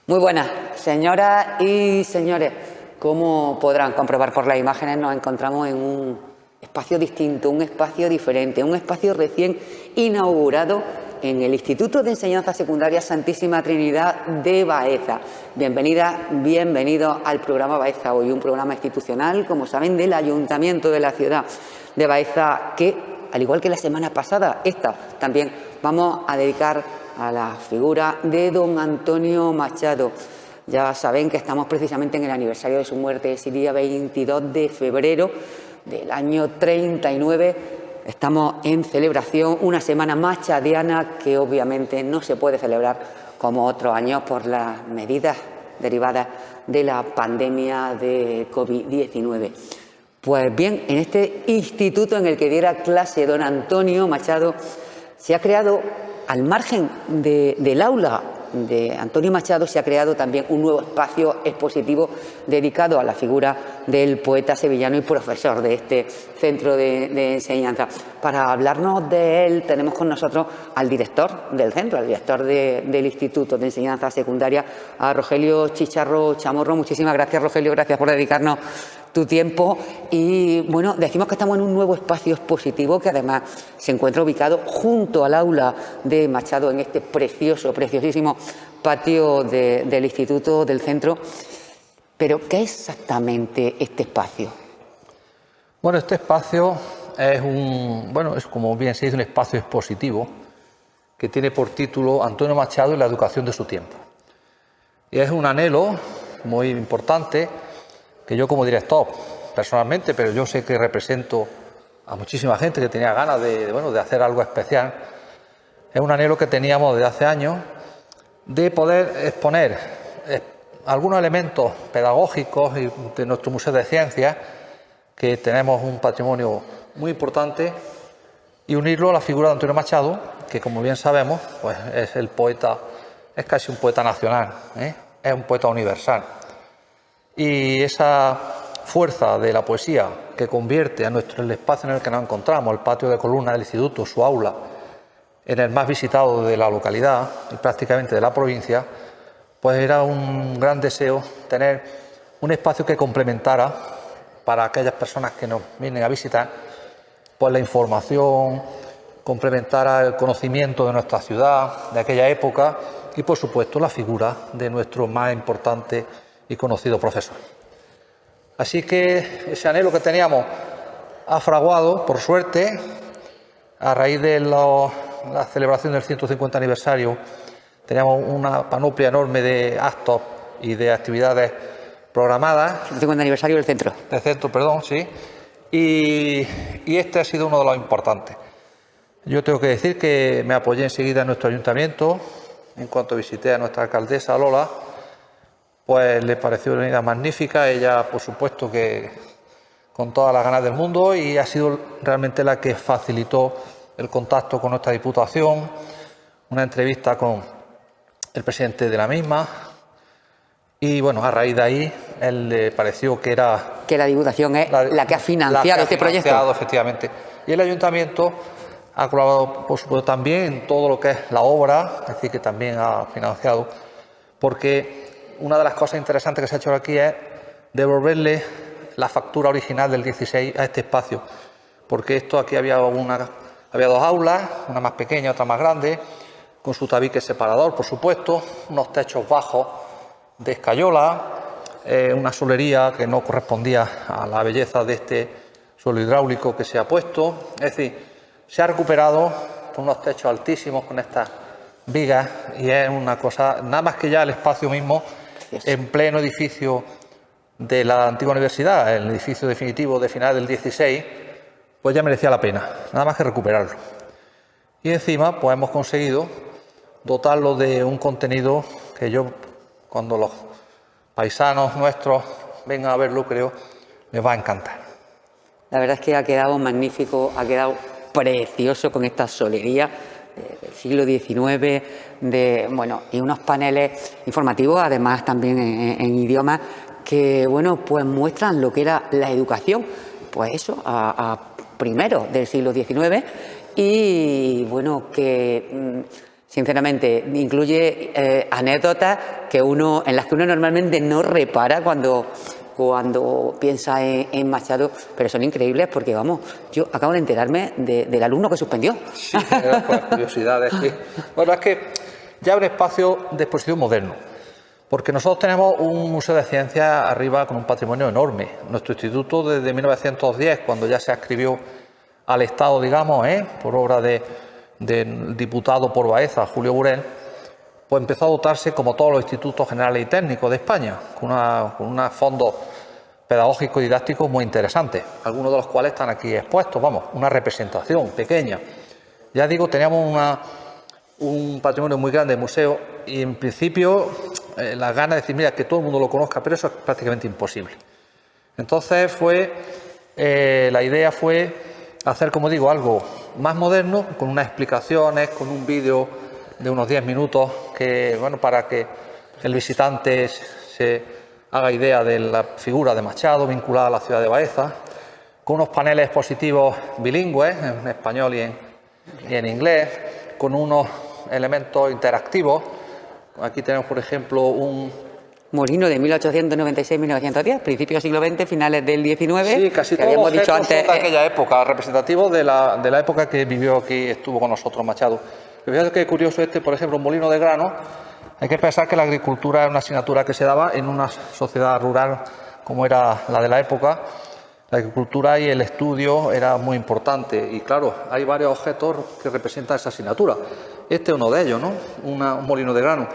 Muy buenas, señoras y señores. Como podrán comprobar por las imágenes, nos encontramos en un espacio distinto, un espacio diferente, un espacio recién inaugurado en el Instituto de Enseñanza Secundaria Santísima Trinidad de Baeza. Bienvenida, bienvenidos al programa Baeza Hoy, un programa institucional, como saben, del Ayuntamiento de la ciudad de Baeza, que, al igual que la semana pasada, esta también vamos a dedicar a la figura de don Antonio Machado. Ya saben que estamos precisamente en el aniversario de su muerte, ese día 22 de febrero del año 39. Estamos en celebración, una semana machadiana que obviamente no se puede celebrar como otros años por las medidas derivadas de la pandemia de COVID-19. Pues bien, en este instituto en el que diera clase don Antonio Machado se ha creado, al margen del aula de Antonio Machado, se ha creado también un nuevo espacio expositivo dedicado a la figura del poeta sevillano y profesor de este centro de enseñanza. Para hablarnos de él tenemos con nosotros al director del centro, al director del Instituto de Enseñanza Secundaria, a Rogelio Chicharro Chamorro. Muchísimas gracias, Rogelio, gracias por dedicarnos tu tiempo. Y bueno, decimos que estamos en un nuevo espacio expositivo que además se encuentra ubicado junto al aula de Machado, en este preciosísimo patio del instituto, del centro. Pero ¿qué es exactamente este espacio? Bueno, este espacio es como bien se dice, un espacio expositivo que tiene por título Antonio Machado y la educación de su tiempo. Y es un anhelo muy importante que yo como director, personalmente, pero yo sé que represento a muchísima gente que tenía ganas de hacer algo especial. Es un anhelo que teníamos desde hace años de poder exponer algunos elementos pedagógicos de nuestro Museo de Ciencias, que tenemos un patrimonio muy importante, y unirlo a la figura de Antonio Machado, que como bien sabemos, pues es el poeta, es casi un poeta nacional, es un poeta universal. Y esa fuerza de la poesía que convierte el espacio en el que nos encontramos, el patio de columnas del instituto, su aula, en el más visitado de la localidad y prácticamente de la provincia, pues era un gran deseo tener un espacio que complementara para aquellas personas que nos vienen a visitar, pues la información, complementara el conocimiento de nuestra ciudad, de aquella época, y por supuesto la figura de nuestro más importante y conocido profesor. Así que ese anhelo que teníamos ha fraguado, por suerte, a raíz de la celebración del 150 aniversario. Teníamos una panoplia enorme de actos y de actividades programadas. 150 aniversario del centro. Del centro, perdón, sí. Y este ha sido uno de los importantes. Yo tengo que decir que me apoyé enseguida en nuestro ayuntamiento. En cuanto visité a nuestra alcaldesa Lola, pues le pareció una idea magnífica. Ella, por supuesto, que con todas las ganas del mundo, y ha sido realmente la que facilitó el contacto con nuestra Diputación, una entrevista con el presidente de la misma, y bueno, a raíz de ahí él le pareció que era... Que la Diputación es la que ha financiado este proyecto. Efectivamente. Y el Ayuntamiento ha colaborado, por supuesto, también en todo lo que es la obra, es decir, que también ha financiado, porque una de las cosas interesantes que se ha hecho aquí es devolverle la factura original del 16 a este espacio, porque esto aquí había dos aulas, una más pequeña, otra más grande, con su tabique separador, por supuesto, unos techos bajos de escayola, una solería que no correspondía a la belleza de este suelo hidráulico que se ha puesto. Es decir, se ha recuperado con unos techos altísimos con estas vigas, y es una cosa, nada más que ya el espacio mismo, en pleno edificio de la antigua universidad, el edificio definitivo de final del 16, pues ya merecía la pena, nada más que recuperarlo. Y encima, pues hemos conseguido dotarlo de un contenido que yo, cuando los paisanos nuestros vengan a verlo, creo, les va a encantar. La verdad es que ha quedado magnífico, ha quedado precioso, con esta solería del siglo XIX, y unos paneles informativos, además también en idiomas que, pues muestran lo que era la educación, pues eso, a primeros del siglo XIX, y bueno, que Sinceramente, incluye anécdotas en las que uno normalmente no repara cuando piensa en Machado, pero son increíbles porque, vamos, yo acabo de enterarme del alumno que suspendió. Sí, pues, curiosidades. Sí. Bueno, es que ya es un espacio de exposición moderno, porque nosotros tenemos un museo de ciencias arriba con un patrimonio enorme. Nuestro instituto desde 1910, cuando ya se adscribió al Estado, digamos, por obra del diputado por Baeza, Julio Burel, pues empezó a dotarse, como todos los institutos generales y técnicos de España, con unos fondos pedagógicos y didácticos muy interesantes, algunos de los cuales están aquí expuestos, vamos, una representación pequeña. Ya digo, teníamos un patrimonio muy grande de museo y en principio las ganas de decir, mira, que todo el mundo lo conozca, pero eso es prácticamente imposible. Entonces la idea fue hacer, como digo, algo más moderno, con unas explicaciones, con un vídeo de unos 10 minutos, para que el visitante se haga idea de la figura de Machado vinculada a la ciudad de Baeza, con unos paneles expositivos bilingües, en español y en inglés, con unos elementos interactivos. Aquí tenemos, por ejemplo, un molino de 1896-1910, principios del siglo XX, finales del XIX. Sí, casi todos los objetos son de aquella época, representativos de la época que vivió aquí, estuvo con nosotros Machado. Pero fíjate que curioso por ejemplo, un molino de grano. Hay que pensar que la agricultura es una asignatura que se daba en una sociedad rural como era la de la época. La agricultura y el estudio era muy importante y claro, hay varios objetos que representan esa asignatura. Este es uno de ellos, ¿no? Un molino de grano,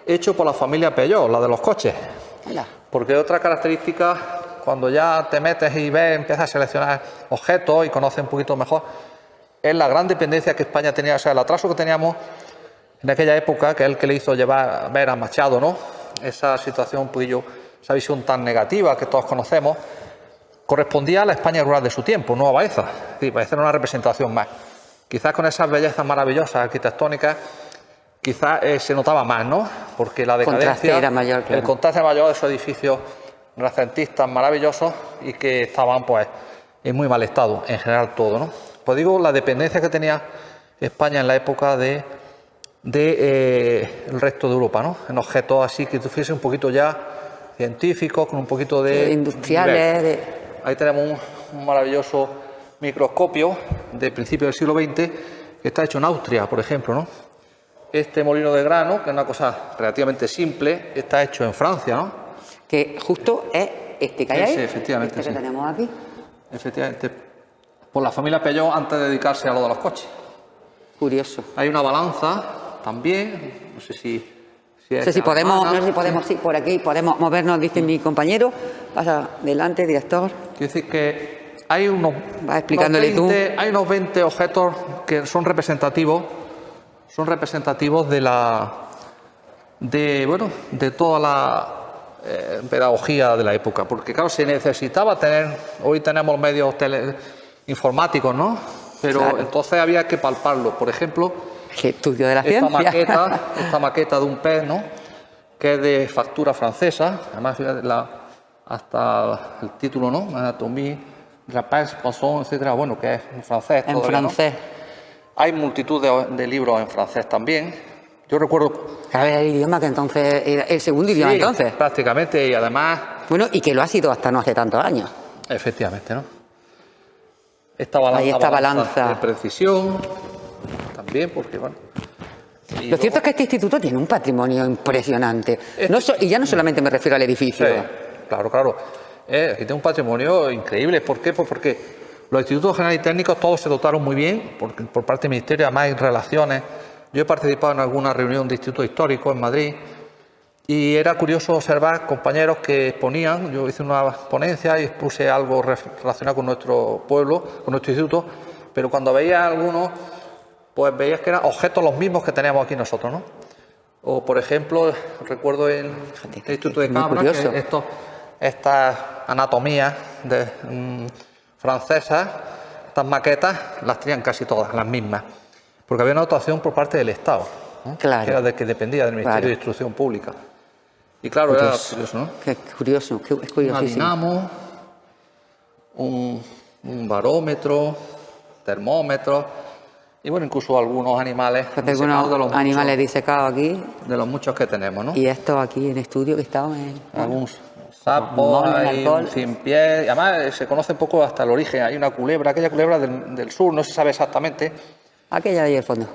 hecho por la familia Peugeot, la de los coches. Porque otra característica, cuando ya te metes y ves, empiezas a seleccionar objetos y conoces un poquito mejor, es la gran dependencia que España tenía, o sea, el atraso que teníamos en aquella época, que es el que le hizo ver a Machado, ¿no? Esa situación, esa visión tan negativa que todos conocemos, correspondía a la España rural de su tiempo, no a Baeza. Sí, Baeza era una representación más. Quizás con esas bellezas maravillosas arquitectónicas, quizás se notaba más, ¿no? Porque la decadencia, era mayor, claro. El contraste mayor de esos edificios renacentistas maravillosos y que estaban, pues, en muy mal estado, en general todo, ¿no? Pues digo, la dependencia que tenía España en la época el resto de Europa, ¿no? En objetos así que tuviese un poquito ya científicos, con un poquito de industriales. Ahí tenemos un maravilloso microscopio de principios del siglo XX que está hecho en Austria, por ejemplo, ¿no? Este molino de grano, que es una cosa relativamente simple, está hecho en Francia, ¿no? Que justo es este que hay ahí. Sí, efectivamente. Este que tenemos aquí. Efectivamente. Por la familia Peugeot antes de dedicarse a lo de los coches. Curioso. Hay una balanza también, no sé si no sé si podemos, sí, por aquí podemos movernos, dice mi compañero. Pasa adelante, director. Quiero decir que hay unos 20 objetos que son representativos de toda la pedagogía de la época, porque claro, se necesitaba hoy tenemos medios informáticos, ¿no? Pero claro, entonces había que palparlo. Por ejemplo, el estudio de la ciencia. Esta maqueta de un pez, ¿no? Que es de factura francesa, además hasta el título, ¿no? Anatomie, Rapaz, Poisson, etcétera, bueno, que es en francés. En francés. ¿No? Hay multitud de libros en francés también. Yo recuerdo... A ver, el idioma que entonces era el segundo idioma entonces. Prácticamente, y además... Bueno, y que lo ha sido hasta no hace tantos años. Efectivamente, ¿no? Esta balanza de precisión, también, porque bueno... Lo cierto es que este instituto tiene un patrimonio impresionante. Y ya no solamente me refiero al edificio. Sí, claro. Aquí tiene un patrimonio increíble. ¿Por qué? Pues porque los institutos generales y técnicos todos se dotaron muy bien, por parte del Ministerio, además hay relaciones. Yo he participado en alguna reunión de institutos históricos en Madrid y era curioso observar compañeros que exponían. Yo hice una ponencia y expuse algo relacionado con nuestro pueblo, con nuestro instituto, pero cuando veía algunos, pues veías que eran objetos los mismos que teníamos aquí nosotros, ¿no? O, por ejemplo, recuerdo el Instituto de Cabra, que estas anatomías francesas, estas maquetas, las tenían casi todas, las mismas, porque había una dotación por parte del Estado, ¿no? Claro. Que era de que dependía del Ministerio de Instrucción Pública. Y claro, era curioso, ¿no? Qué curioso, es curiosísimo. Una dinamo, un barómetro, termómetro. Y bueno, incluso algunos animales Algunos de los animales muchos, disecados aquí. de los muchos que tenemos, ¿no? Y estos aquí en estudio que estaban en... Algún sapo, hay un sin pie, y además se conoce un poco hasta el origen. Hay una culebra, aquella culebra del sur, no se sabe exactamente. Aquella de ahí al fondo.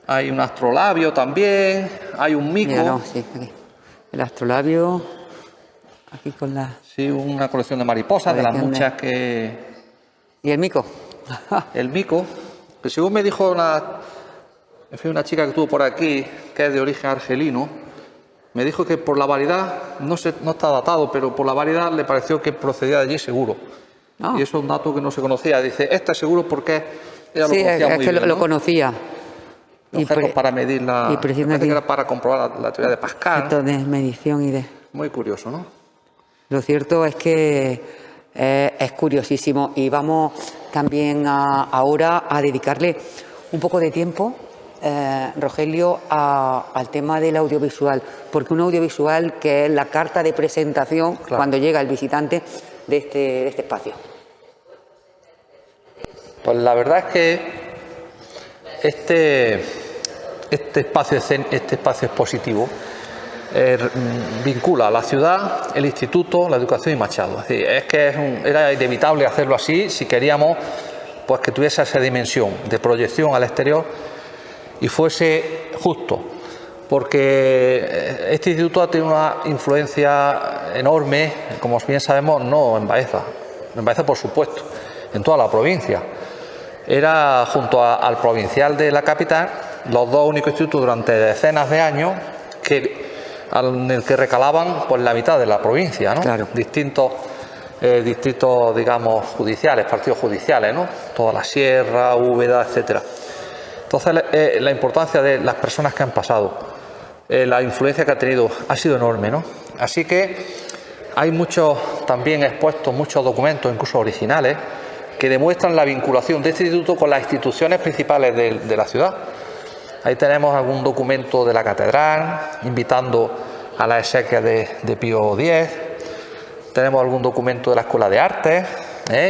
Hay un astrolabio también, hay un mico. Mira, no, sí, aquí. El astrolabio, aquí con la... Sí, una colección de mariposas, de las muchas que... ¿Y el mico? El mico, que según me dijo una chica que estuvo por aquí, que es de origen argelino, me dijo que por la variedad, no está datado, pero por la variedad le pareció que procedía de allí seguro. Ah. Y eso es un dato que no se conocía. Dice, este es seguro porque ella Sí, lo conocía es muy que bien, lo ¿no? conocía. Objetos para medir y parece que era para comprobar la teoría de Pascal. Esto de medición y de... Muy curioso, ¿no? Lo cierto es que es curiosísimo y vamos también ahora a dedicarle un poco de tiempo, Rogelio, al tema del audiovisual, porque un audiovisual que es la carta de presentación cuando llega el visitante de este espacio. Pues la verdad es que este espacio expositivo vincula a la ciudad, el instituto, la educación y Machado. Es decir, es que era inevitable hacerlo así si queríamos pues que tuviese esa dimensión de proyección al exterior y fuese justo, porque este instituto ha tenido una influencia enorme, como bien sabemos, no en Baeza por supuesto, en toda la provincia. Era junto al provincial de la capital los dos únicos institutos durante decenas de años en el que recalaban pues la mitad de la provincia, ¿no? Claro. Distintos distritos, digamos, judiciales, partidos judiciales, ¿no? Toda la sierra, Úbeda, etcétera. Entonces, la importancia de las personas que han pasado, la influencia que ha tenido, ha sido enorme, ¿no? Así que hay muchos también expuestos, muchos documentos, incluso originales, que demuestran la vinculación de este instituto con las instituciones principales de la ciudad. Ahí tenemos algún documento de la catedral, invitando a la exequia de Pío X. Tenemos algún documento de la Escuela de Artes,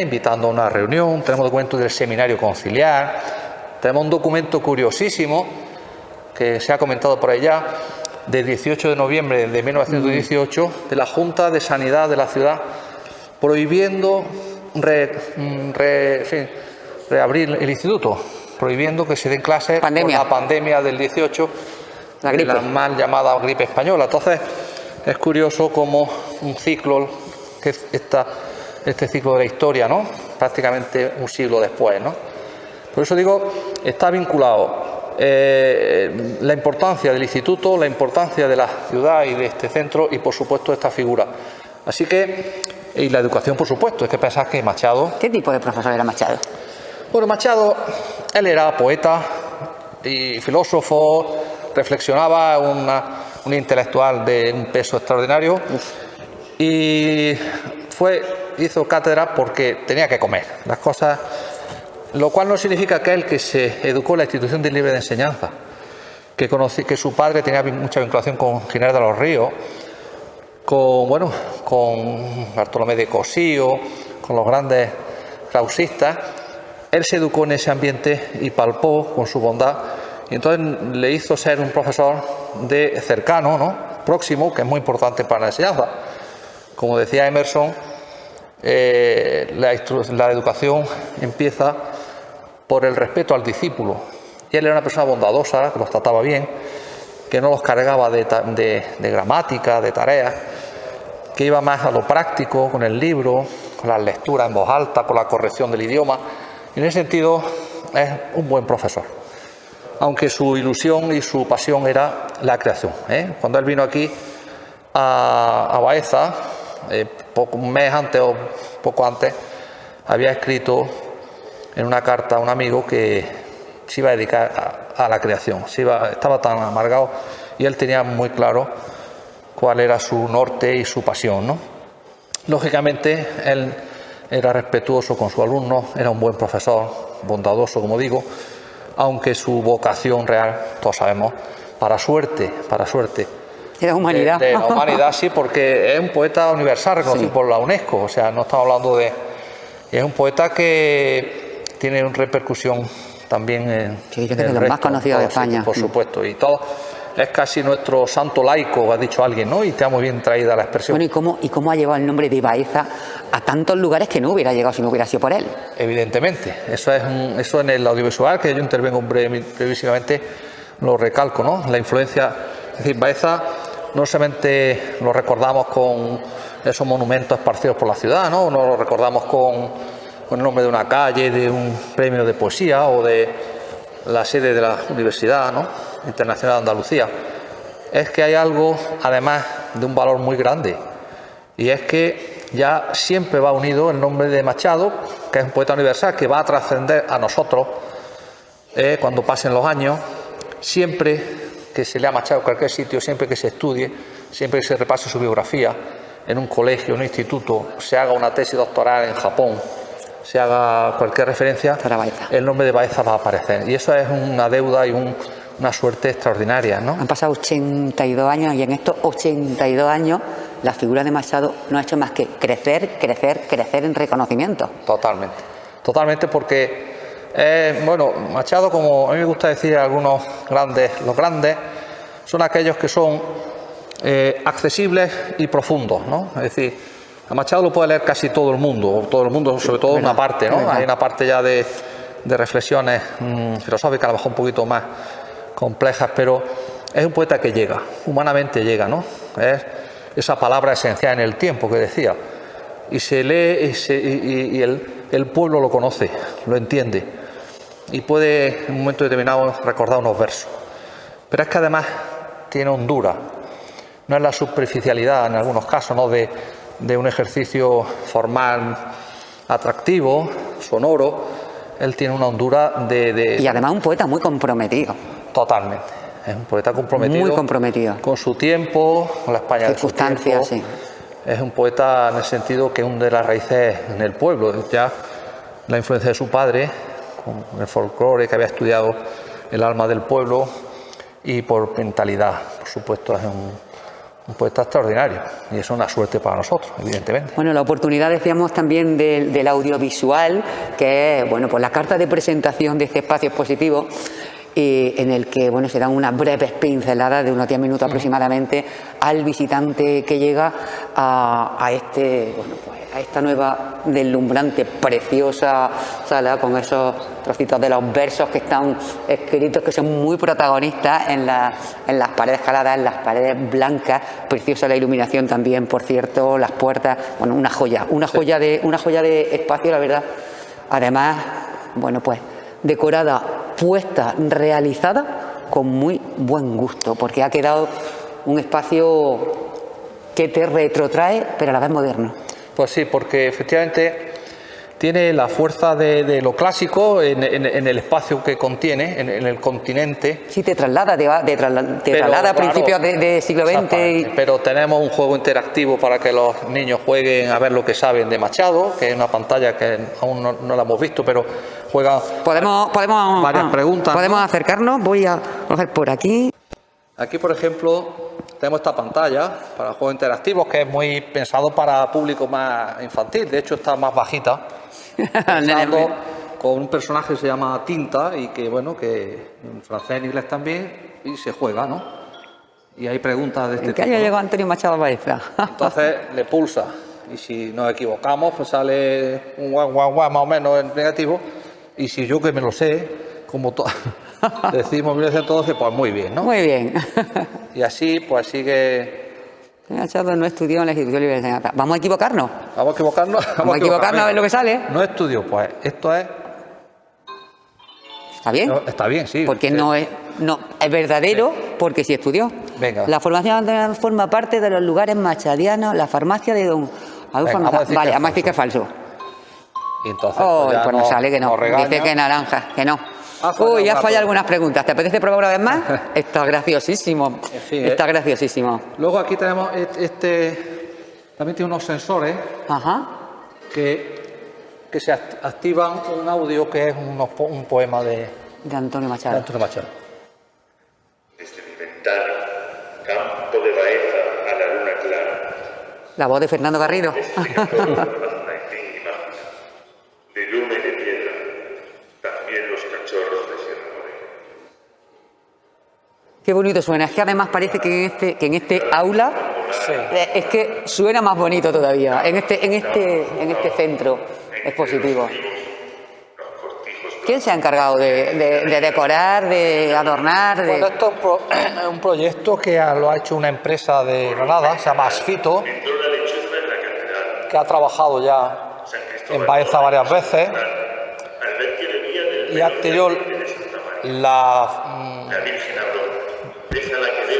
invitando a una reunión. Tenemos documentos del Seminario Conciliar. Tenemos un documento curiosísimo, que se ha comentado por allá, del 18 de noviembre de 1918, de la Junta de Sanidad de la ciudad, prohibiendo reabrir el instituto, prohibiendo que se den clases por la pandemia del 18, la mal llamada gripe española. Entonces, es curioso cómo un ciclo, que es este ciclo de la historia, ¿no? Prácticamente un siglo después, ¿no? Por eso digo, está vinculado la importancia del instituto, la importancia de la ciudad y de este centro y, por supuesto, esta figura. Así que, y la educación, por supuesto, es que pensás que Machado... ¿Qué tipo de profesor era Machado? Bueno, Machado, él era poeta y filósofo, reflexionaba, un intelectual de un peso extraordinario y hizo cátedra porque tenía que comer las cosas, lo cual no significa que él, que se educó en la institución de libre de enseñanza, que su padre tenía mucha vinculación con Giner de los Ríos, con Bartolomé de Cosío, con los grandes clausistas. Él se educó en ese ambiente y palpó con su bondad, y entonces le hizo ser un profesor cercano, ¿no? Próximo, que es muy importante para la enseñanza. Como decía Emerson, la educación empieza por el respeto al discípulo. Y él era una persona bondadosa, que los trataba bien, que no los cargaba de gramática, de tareas, que iba más a lo práctico, con el libro, con las lecturas en voz alta, con la corrección del idioma. Y en ese sentido es un buen profesor, aunque su ilusión y su pasión era la creación. Cuando él vino aquí a Baeza, un mes antes o poco antes, había escrito en una carta a un amigo que se iba a dedicar a la creación. Estaba tan amargado y él tenía muy claro cuál era su norte y su pasión, ¿no? Lógicamente, él era respetuoso con sus alumnos, era un buen profesor, bondadoso, como digo, aunque su vocación real, todos sabemos, para suerte, era humanidad. De la humanidad, sí, porque es un poeta universal reconocido por la UNESCO, o sea, no estamos hablando es un poeta que tiene una repercusión también Sí, yo creo que es de los más conocidos de España. Por supuesto, y todo. Es casi nuestro santo laico, ha dicho alguien, ¿no? Y está muy bien traída la expresión. Bueno, ¿y cómo ha llevado el nombre de Baeza a tantos lugares que no hubiera llegado si no hubiera sido por él? Evidentemente, eso en el audiovisual, que yo intervengo brevísimamente, lo recalco, ¿no? La influencia, es decir, Baeza no solamente lo recordamos con esos monumentos esparcidos por la ciudad, ¿no? No lo recordamos con el nombre de una calle, de un premio de poesía o de la sede de la Universidad, ¿no? Internacional de Andalucía. Es que hay algo, además, de un valor muy grande, y es que ya siempre va unido el nombre de Machado, que es un poeta universal que va a trascender a nosotros cuando pasen los años. Siempre que se lea Machado en cualquier sitio, siempre que se estudie, siempre que se repase su biografía en un colegio, en un instituto, se haga una tesis doctoral en Japón, se haga cualquier referencia, el nombre de Baeza va a aparecer, y eso es una deuda y una suerte extraordinaria, ¿no? Han pasado 82 años y en estos 82 años la figura de Machado no ha hecho más que crecer en reconocimiento. Totalmente, porque bueno, Machado, como a mí me gusta decir algunos grandes, los grandes son aquellos que son accesibles y profundos, ¿no? Es decir, a Machado lo puede leer casi todo el mundo, sobre todo una parte, ¿no? Hay una parte ya de reflexiones filosóficas, a lo mejor un poquito más complejas, pero es un poeta que llega, humanamente llega, ¿no? Es esa palabra esencial en el tiempo que decía, y se lee y el pueblo lo conoce, lo entiende, y puede en un momento determinado recordar unos versos. Pero es que además tiene hondura, no es la superficialidad en algunos casos, ¿no? de un ejercicio formal atractivo, sonoro. Él tiene una hondura Y además un poeta muy comprometido. Totalmente. Es un poeta comprometido. Muy comprometido. Con su tiempo, con la España de su tiempo. Sí. Es un poeta en el sentido que hunde las raíces en el pueblo. Ya la influencia de su padre, con el folclore, que había estudiado el alma del pueblo, y por mentalidad, por supuesto, es un poeta extraordinario, y es una suerte para nosotros, evidentemente. Bueno, la oportunidad, decíamos, también del audiovisual, que es, bueno, pues la carta de presentación de este espacio expositivo, en el que, bueno, se dan unas breves pinceladas de unos 10 minutos aproximadamente al visitante que llega a esta nueva, deslumbrante, preciosa sala, con esos trocitos de los versos que están escritos, que son muy protagonistas en las paredes caladas, en las paredes blancas. Preciosa la iluminación también, por cierto, las puertas, bueno, una joya de espacio, la verdad. Además, bueno, pues decorada, puesta, realizada con muy buen gusto, porque ha quedado un espacio que te retrotrae, pero a la vez moderno. Pues sí, porque efectivamente tiene la fuerza de lo clásico en el espacio que contiene, en el continente. Sí, te traslada, traslada a principios de siglo XX. Pero tenemos un juego interactivo para que los niños jueguen a ver lo que saben de Machado, que es una pantalla que aún no la hemos visto, pero juega podemos varias preguntas. Podemos acercarnos, voy a coger por aquí. Aquí, por ejemplo, tenemos esta pantalla para juegos interactivos, que es muy pensado para público más infantil. De hecho, está más bajita. Con un personaje que se llama Tinta, y que, bueno, que en francés y en inglés también, y se juega, ¿no? Y hay preguntas de este tipo. ¿En qué año llegó Antonio Machado Baeza? Entonces le pulsa, y si nos equivocamos, pues sale un guau más o menos en negativo, y si yo, que me lo sé, como decimos 1912, pues muy bien, ¿no? Muy bien. Y así, pues sigue. Machado no estudió en la institución libre de enseñanza. ¿Vamos a equivocarnos? Vamos a equivocarnos. Vamos a equivocarnos a ver lo que sale. No estudio, pues esto es. ¿Está bien? Está bien, sí. Porque sí. no es verdadero, porque sí estudió. Venga. La formación forma parte de los lugares machadianos, la farmacia de don Adolfo. Vale, vamos a decir que es falso. Y entonces, pues nos sale que no. Dice que naranja, que no. Uy, ya falla algunas preguntas. ¿Te apetece probar una vez más? Está graciosísimo. En fin, está graciosísimo. Luego aquí tenemos también tiene unos sensores. Ajá. que se activan un audio que es un poema de Antonio Machado. Desde mi ventana, campo de Baeza a la luna clara. La voz de Fernando Garrido. De luna y de piedra, también los cachorros Qué bonito suena. Es que además parece que en este aula es que suena más bonito todavía. En este centro expositivo. ¿Quién se ha encargado de decorar, de adornar? Bueno, esto es un proyecto que lo ha hecho una empresa de Granada, se llama Asfito, que ha trabajado ya en Baeza varias veces y ha tenido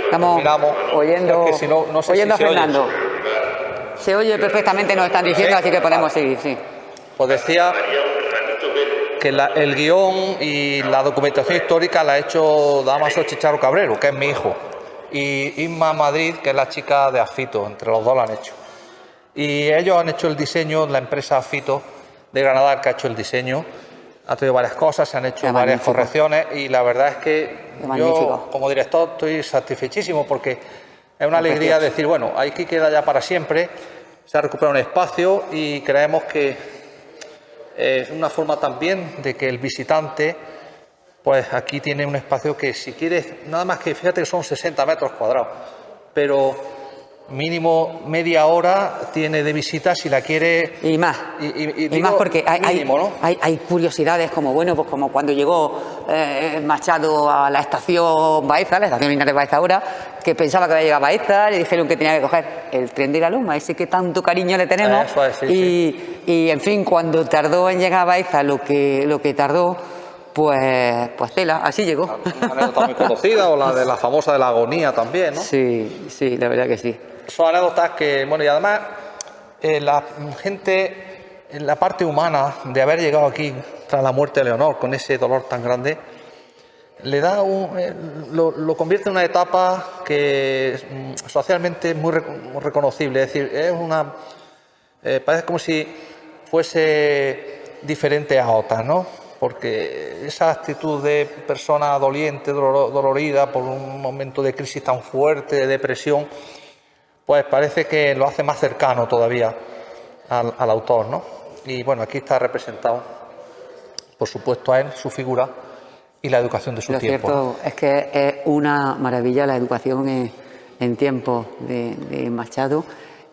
Estamos oyendo, es que si no, no sé oyendo si a se oye. Fernando. Se oye perfectamente, nos están diciendo, así que podemos seguir, sí. Pues decía que el guión y la documentación histórica la ha hecho Dámaso Chicharo Cabrero, que es mi hijo, y Inma Madrid, que es la chica de Asfito, entre los dos la han hecho. Y ellos han hecho el diseño, la empresa Asfito de Granada, que ha hecho el diseño, ha traído varias cosas, se han hecho varias correcciones y la verdad es que yo como director estoy satisfechísimo porque es una alegría decir, bueno, aquí queda ya para siempre, se ha recuperado un espacio y creemos que es una forma también de que el visitante, pues aquí tiene un espacio que si quieres, nada más que fíjate que son 60 metros cuadrados, pero mínimo media hora tiene de visita si la quiere. Y más. Y más porque hay curiosidades como, bueno, pues como cuando llegó Machado a la estación Baeza, la estación Linares Baeza ahora, que pensaba que había llegado a Baeza, le dijeron que tenía que coger el tren de la Loma, ese que tanto cariño le tenemos. Eso es, sí, y en fin, cuando tardó en llegar a Baeza lo que tardó, pues tela, así llegó. Una anécdota muy conocida, o la de la famosa de la agonía también, ¿no? Sí, sí, la verdad que sí. Son anécdotas que, bueno, y además la gente, en la parte humana de haber llegado aquí tras la muerte de Leonor, con ese dolor tan grande, le da lo convierte en una etapa que socialmente es muy reconocible, es decir, parece como si fuese diferente a otras, ¿no? Porque esa actitud de persona doliente, dolorida por un momento de crisis tan fuerte, de depresión, pues parece que lo hace más cercano todavía al autor, ¿no? Y bueno, aquí está representado, por supuesto, a él, su figura y la educación de su tiempo. Lo cierto es que es una maravilla la educación en tiempos de Machado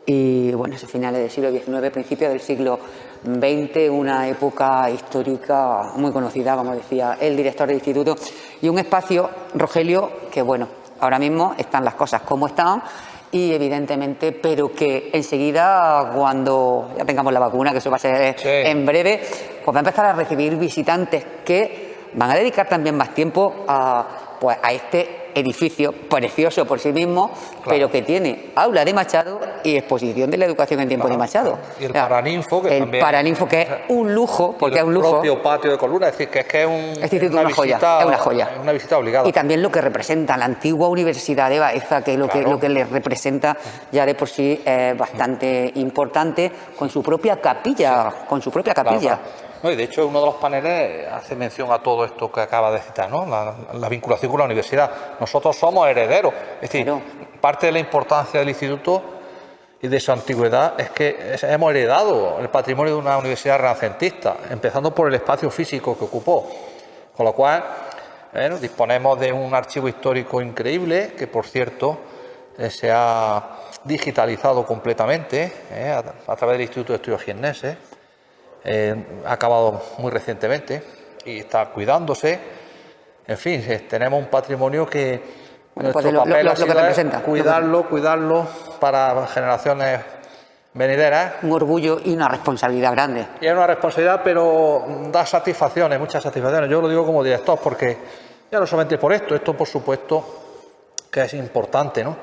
y, bueno, esos finales del siglo XIX, principios del siglo XX, una época histórica muy conocida, como decía el director del instituto, y un espacio, Rogelio, que, bueno, ahora mismo están las cosas como están, y evidentemente, pero que enseguida, cuando ya tengamos la vacuna, que eso va a ser en breve, pues va a empezar a recibir visitantes que van a dedicar también más tiempo a este edificio precioso por sí mismo, pero que tiene aula de Machado y exposición de la educación en tiempo de Machado. Y el Paraninfo, que también, Paraninfo, que es un lujo, porque es un lujo. El propio patio de Coluna, es decir, que es una joya, visita, es una joya. Una visita obligada. Y también lo que representa la antigua Universidad de Baeza, que es lo que le representa ya de por sí bastante importante, con su propia capilla, Claro. No, y de hecho, uno de los paneles hace mención a todo esto que acaba de citar, ¿no? La vinculación con la universidad. Nosotros somos herederos. Es decir, parte de la importancia del instituto y de su antigüedad es que hemos heredado el patrimonio de una universidad renacentista, empezando por el espacio físico que ocupó. Con lo cual, disponemos de un archivo histórico increíble, que por cierto se ha digitalizado completamente a través del Instituto de Estudios Jienenses. Ha acabado muy recientemente y está cuidándose. En fin, tenemos un patrimonio que nuestro papel lo que representa, cuidarlo para generaciones venideras. Un orgullo y una responsabilidad grande. Y es una responsabilidad, pero da satisfacciones, muchas satisfacciones. Yo lo digo como director porque ya no solamente por esto por supuesto que es importante, ¿no?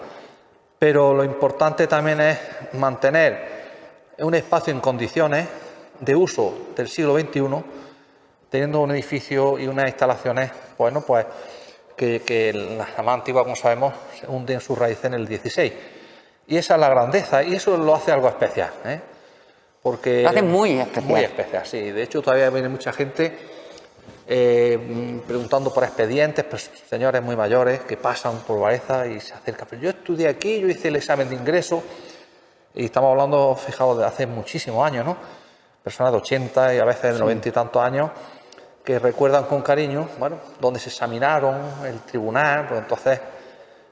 Pero lo importante también es mantener un espacio en condiciones de uso del siglo XXI, teniendo un edificio y unas instalaciones, bueno, pues que la más antigua, como sabemos, se hunde en sus raíces en el XVI. Y esa es la grandeza, y eso lo hace algo especial, porque lo hace muy especial. Muy especial, sí. De hecho, todavía viene mucha gente preguntando por expedientes, pues, señores muy mayores que pasan por Baeza y se acercan. Pero yo estudié aquí, yo hice el examen de ingreso, y estamos hablando, fijaos, de hace muchísimos años, ¿no? Personas de 80 y a veces de 90 y tantos años que recuerdan con cariño, bueno, donde se examinaron, el tribunal, pues entonces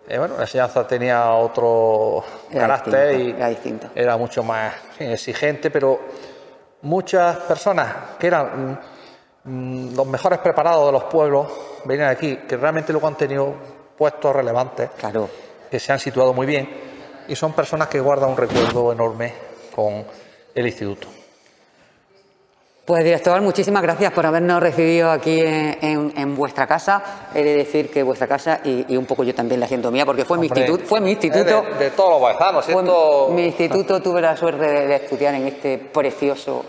Bueno, la enseñanza tenía otro carácter y era distinto. era mucho más exigente, pero muchas personas que eran los mejores preparados de los pueblos venían aquí, que realmente luego han tenido puestos relevantes, Claro. que se han situado muy bien, y son personas que guardan un recuerdo enorme con el instituto. Pues director, muchísimas gracias por habernos recibido aquí en vuestra casa. He de decir que vuestra casa, y un poco yo también la siento mía, porque fue mi instituto. De todos los baezanos, Fue ¿cierto? mi instituto, tuve la suerte de estudiar en este precioso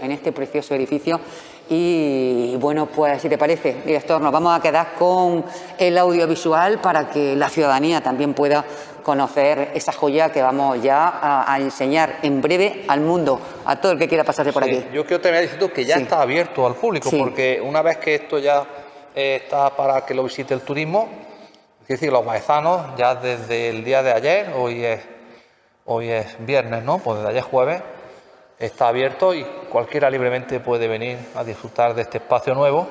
edificio. Y bueno, pues si te parece, director, nos vamos a quedar con el audiovisual para que la ciudadanía también pueda conocer esa joya que vamos ya a enseñar en breve al mundo, a todo el que quiera pasarse por aquí. Yo quiero terminar diciendo que ya Sí. está abierto al público, Sí. porque una vez que esto ya está para que lo visite el turismo, es decir, los baezanos ya desde el día de ayer, hoy es viernes, ¿no? Pues desde ayer jueves está abierto y cualquiera libremente puede venir a disfrutar de este espacio nuevo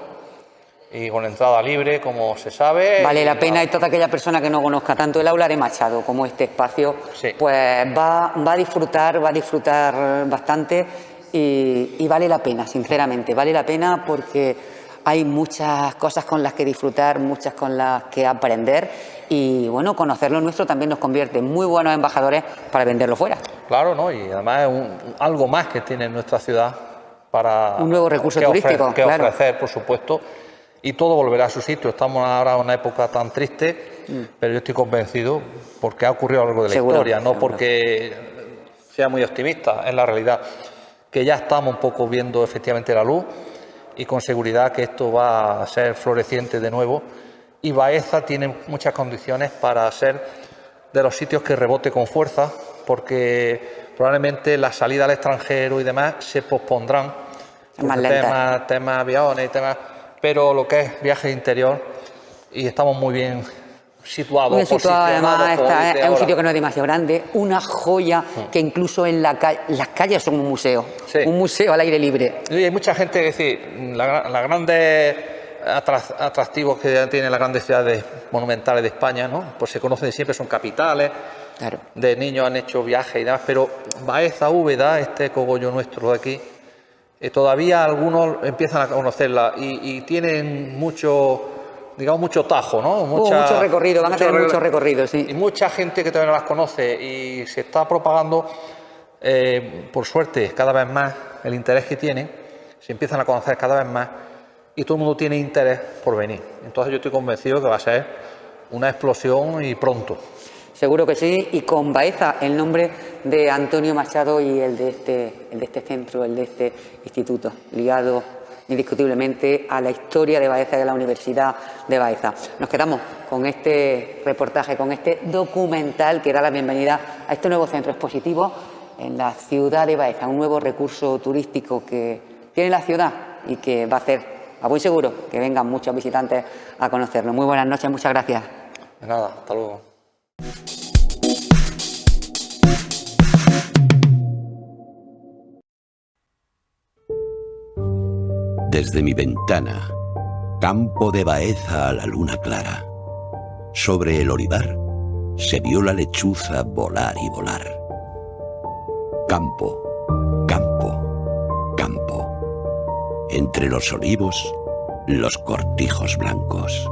y con entrada libre, como se sabe. Vale la pena, y toda aquella persona que no conozca tanto el aula de Machado como este espacio, Sí. pues va a disfrutar bastante y vale la pena, sinceramente, vale la pena porque hay muchas cosas con las que disfrutar, muchas con las que aprender y bueno, conocer lo nuestro también nos convierte en muy buenos embajadores para venderlo fuera. Claro, ¿no? Y además es algo más que tiene nuestra ciudad para... Un nuevo recurso que turístico, que claro. ofrecer, por supuesto, y todo volverá a su sitio. Estamos ahora en una época tan triste, pero yo estoy convencido porque ha ocurrido algo de la Seguro, historia, no seguro. porque sea muy optimista, es la realidad, que ya estamos un poco viendo efectivamente la luz y con seguridad que esto va a ser floreciente de nuevo, y Baeza tiene muchas condiciones para ser de los sitios que rebote con fuerza, porque probablemente la salida al extranjero y demás se pospondrán, Más porque lenta. temas aviones y temas, pero lo que es viaje interior, y estamos muy bien situados, Muy situado, además, como dice es un ahora. sitio que no es demasiado grande, una joya que incluso en las calles son un museo, Sí. un museo al aire libre. Y hay mucha gente, es decir, las grandes atractivos que tienen las grandes ciudades monumentales de España, ¿no? Pues se conocen siempre, son capitales, Claro. de niños han hecho viajes y demás, pero Baeza, Úbeda, este cogollo nuestro de aquí, todavía algunos empiezan a conocerla y tienen mucho, digamos, mucho tajo, ¿no? Mucho recorrido, van a tener mucho recorrido, sí. Y mucha gente que todavía no las conoce y se está propagando, por suerte, cada vez más el interés que tienen, se empiezan a conocer cada vez más y todo el mundo tiene interés por venir. Entonces yo estoy convencido que va a ser una explosión y pronto. Seguro que sí, y con Baeza, el nombre de Antonio Machado y el de este centro, el de este instituto, ligado indiscutiblemente a la historia de Baeza y de la Universidad de Baeza. Nos quedamos con este reportaje, con este documental que da la bienvenida a este nuevo centro expositivo en la ciudad de Baeza, un nuevo recurso turístico que tiene la ciudad y que va a hacer, a buen seguro, que vengan muchos visitantes a conocerlo. Muy buenas noches, muchas gracias. De nada, hasta luego. Desde mi ventana, campo de Baeza a la luna clara. Sobre el olivar se vio la lechuza volar y volar. Campo, campo, campo. Entre los olivos, los cortijos blancos.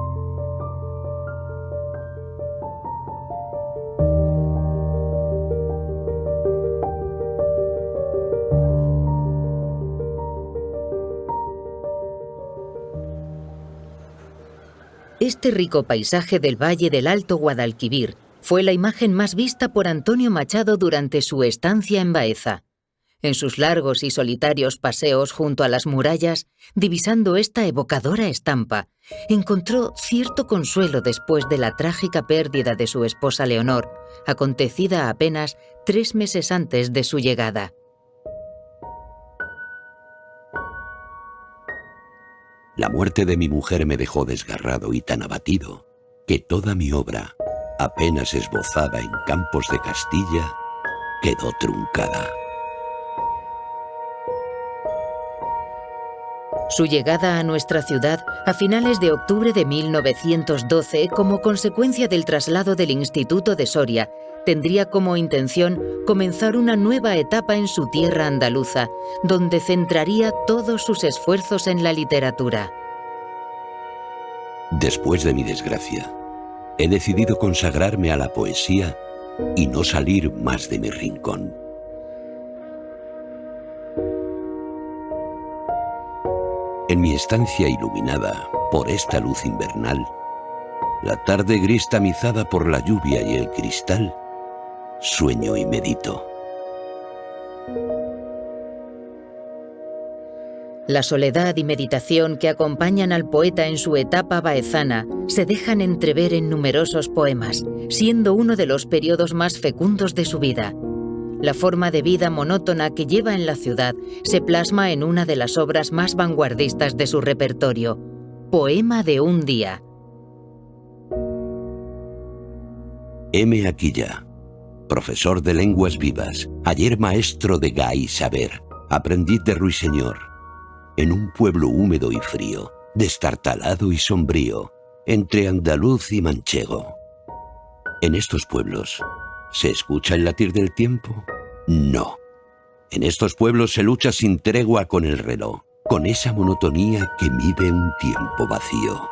Este rico paisaje del Valle del Alto Guadalquivir fue la imagen más vista por Antonio Machado durante su estancia en Baeza. En sus largos y solitarios paseos junto a las murallas, divisando esta evocadora estampa, encontró cierto consuelo después de la trágica pérdida de su esposa Leonor, acontecida apenas 3 meses antes de su llegada. La muerte de mi mujer me dejó desgarrado y tan abatido que toda mi obra, apenas esbozada en campos de Castilla, quedó truncada. Su llegada a nuestra ciudad a finales de octubre de 1912 como consecuencia del traslado del Instituto de Soria tendría como intención comenzar una nueva etapa en su tierra andaluza, donde centraría todos sus esfuerzos en la literatura. Después de mi desgracia, he decidido consagrarme a la poesía y no salir más de mi rincón. En mi estancia iluminada por esta luz invernal, la tarde gris tamizada por la lluvia y el cristal, sueño y medito. La soledad y meditación que acompañan al poeta en su etapa baezana se dejan entrever en numerosos poemas, siendo uno de los periodos más fecundos de su vida. La forma de vida monótona que lleva en la ciudad se plasma en una de las obras más vanguardistas de su repertorio, Poema de un día. Heme aquí ya, profesor de lenguas vivas, ayer maestro de Gay saber, aprendiz de ruiseñor, en un pueblo húmedo y frío, destartalado y sombrío, entre andaluz y manchego. En estos pueblos, ¿se escucha el latir del tiempo? No. En estos pueblos se lucha sin tregua con el reloj, con esa monotonía que mide un tiempo vacío.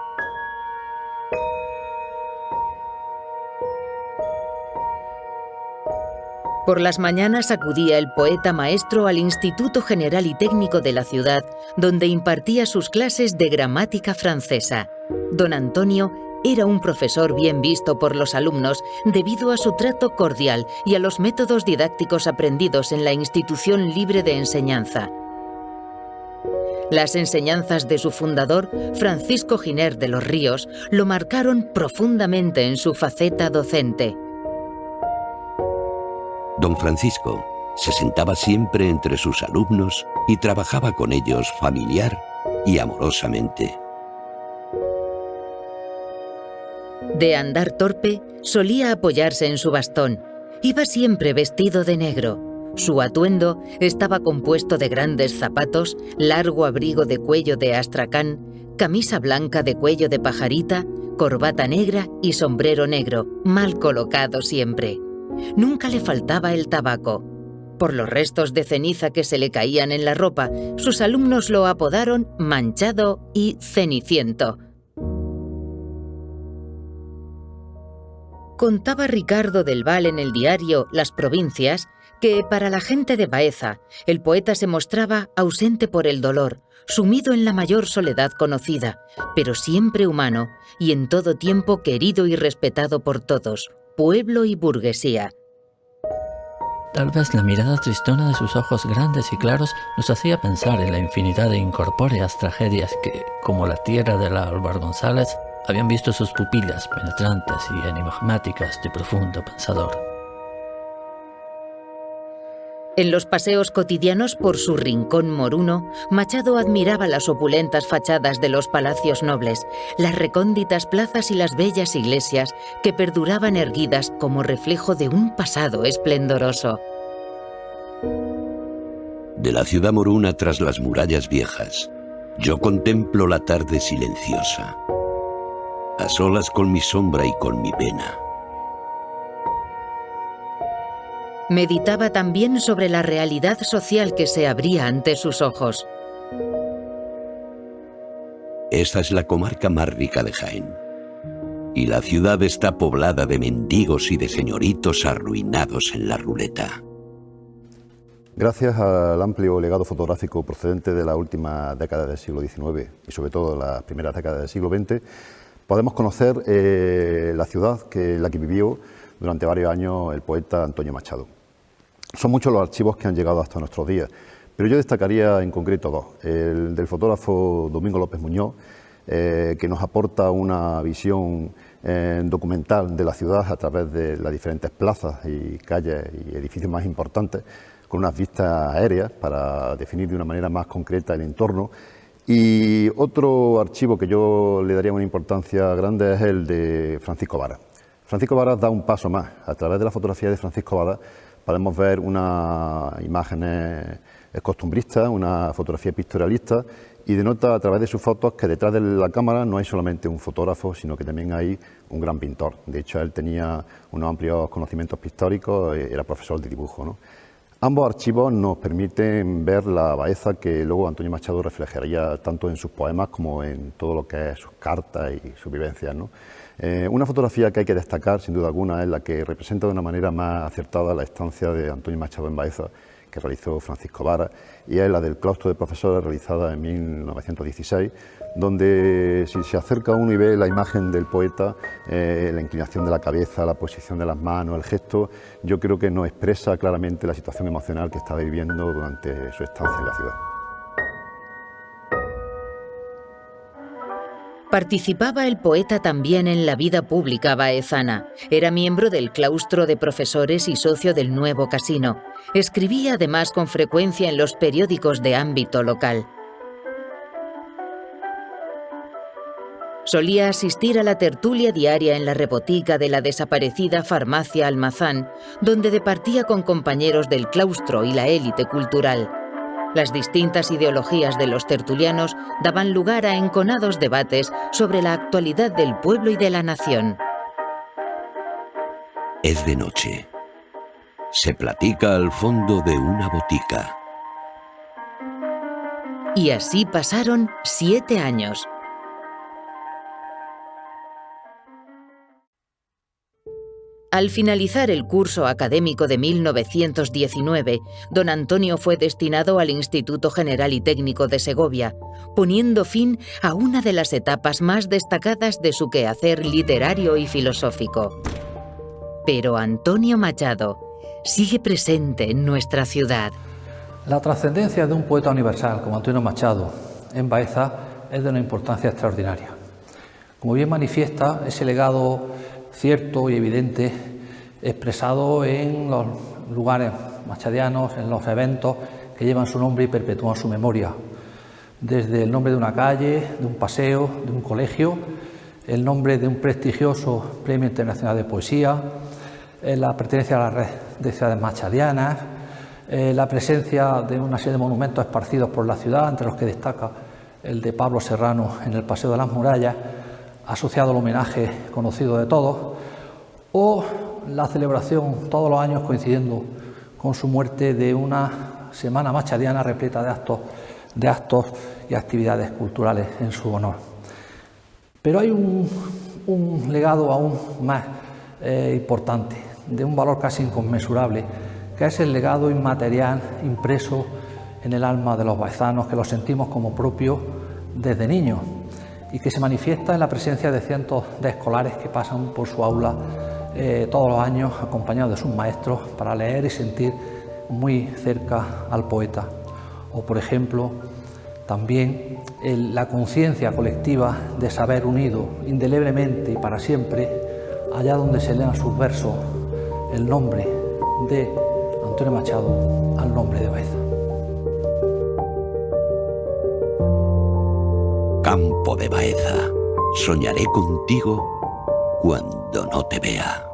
Por las mañanas acudía el poeta maestro al Instituto General y Técnico de la ciudad, donde impartía sus clases de gramática francesa. Don Antonio era un profesor bien visto por los alumnos debido a su trato cordial y a los métodos didácticos aprendidos en la institución libre de enseñanza. Las enseñanzas de su fundador, Francisco Giner de los Ríos, lo marcaron profundamente en su faceta docente. Don Francisco se sentaba siempre entre sus alumnos y trabajaba con ellos familiar y amorosamente. De andar torpe, solía apoyarse en su bastón. Iba siempre vestido de negro. Su atuendo estaba compuesto de grandes zapatos, largo abrigo de cuello de astracán, camisa blanca de cuello de pajarita, corbata negra y sombrero negro, mal colocado siempre. Nunca le faltaba el tabaco. Por los restos de ceniza que se le caían en la ropa, sus alumnos lo apodaron Manchado y Ceniciento. Contaba Ricardo del Val en el diario Las Provincias que para la gente de Baeza el poeta se mostraba ausente por el dolor, sumido en la mayor soledad conocida, pero siempre humano y en todo tiempo querido y respetado por todos, pueblo y burguesía. Tal vez la mirada tristona de sus ojos grandes y claros nos hacía pensar en la infinidad de incorpóreas tragedias que, como la tierra de la Álvar González, habían visto sus pupilas penetrantes y enigmáticas de profundo pensador. En los paseos cotidianos por su rincón moruno, Machado admiraba las opulentas fachadas de los palacios nobles, las recónditas plazas y las bellas iglesias que perduraban erguidas como reflejo de un pasado esplendoroso. De la ciudad moruna tras las murallas viejas, yo contemplo la tarde silenciosa, a solas con mi sombra y con mi pena. Meditaba también sobre la realidad social que se abría ante sus ojos. Esta es la comarca más rica de Jaén, y la ciudad está poblada de mendigos y de señoritos arruinados en la ruleta. Gracias al amplio legado fotográfico procedente de la última década del siglo XIX y sobre todo las primeras décadas del siglo XX, podemos conocer la ciudad en la que vivió durante varios años el poeta Antonio Machado. Son muchos los archivos que han llegado hasta nuestros días, pero yo destacaría en concreto dos. El del fotógrafo Domingo López Muñoz, que nos aporta una visión documental de la ciudad a través de las diferentes plazas y calles y edificios más importantes, con unas vistas aéreas para definir de una manera más concreta el entorno. Y otro archivo que yo le daría una importancia grande es el de Francisco Varas. Francisco Varas da un paso más. A través de la fotografía de Francisco Varas podemos ver unas imágenes costumbristas, una fotografía pictorialista y denota a través de sus fotos que detrás de la cámara no hay solamente un fotógrafo, sino que también hay un gran pintor. De hecho, él tenía unos amplios conocimientos pictóricos, era profesor de dibujo, ¿no? Ambos archivos nos permiten ver la Baeza que luego Antonio Machado reflejaría tanto en sus poemas como en todo lo que es sus cartas y sus vivencias, ¿no? Una fotografía que hay que destacar, sin duda alguna, es la que representa de una manera más acertada la estancia de Antonio Machado en Baeza, que realizó Francisco Vara, y es la del claustro de profesores realizada en 1916, donde si se acerca uno y ve la imagen del poeta, la inclinación de la cabeza, la posición de las manos, el gesto, yo creo que nos expresa claramente la situación emocional que estaba viviendo durante su estancia en la ciudad. Participaba el poeta también en la vida pública baezana. Era miembro del claustro de profesores y socio del Nuevo Casino. Escribía además con frecuencia en los periódicos de ámbito local. Solía asistir a la tertulia diaria en la rebotica de la desaparecida farmacia Almazán, donde departía con compañeros del claustro y la élite cultural. Las distintas ideologías de los tertulianos daban lugar a enconados debates sobre la actualidad del pueblo y de la nación. Es de noche. Se platica al fondo de una botica. Y así pasaron 7 años. Al finalizar el curso académico de 1919, don Antonio fue destinado al Instituto General y Técnico de Segovia, poniendo fin a una de las etapas más destacadas de su quehacer literario y filosófico. Pero Antonio Machado sigue presente en nuestra ciudad. La trascendencia de un poeta universal como Antonio Machado en Baeza es de una importancia extraordinaria. Como bien manifiesta, ese legado cierto y evidente expresado en los lugares machadianos, en los eventos que llevan su nombre y perpetúan su memoria. Desde el nombre de una calle, de un paseo, de un colegio, el nombre de un prestigioso Premio Internacional de Poesía, la pertenencia a la red de ciudades machadianas, la presencia de una serie de monumentos esparcidos por la ciudad, entre los que destaca el de Pablo Serrano en el Paseo de las Murallas, asociado al homenaje conocido de todos, o la celebración todos los años coincidiendo con su muerte de una semana machadiana repleta de actos y actividades culturales en su honor. Pero hay un legado aún más importante, de un valor casi inconmensurable, que es el legado inmaterial impreso en el alma de los baezanos, que lo sentimos como propio desde niños y que se manifiesta en la presencia de cientos de escolares que pasan por su aula todos los años acompañados de sus maestros para leer y sentir muy cerca al poeta. O, por ejemplo, también la conciencia colectiva de saber unido indeleblemente y para siempre, allá donde se lean sus versos, el nombre de Antonio Machado al nombre de Baeza. Campo de Baeza. Soñaré contigo cuando no te vea.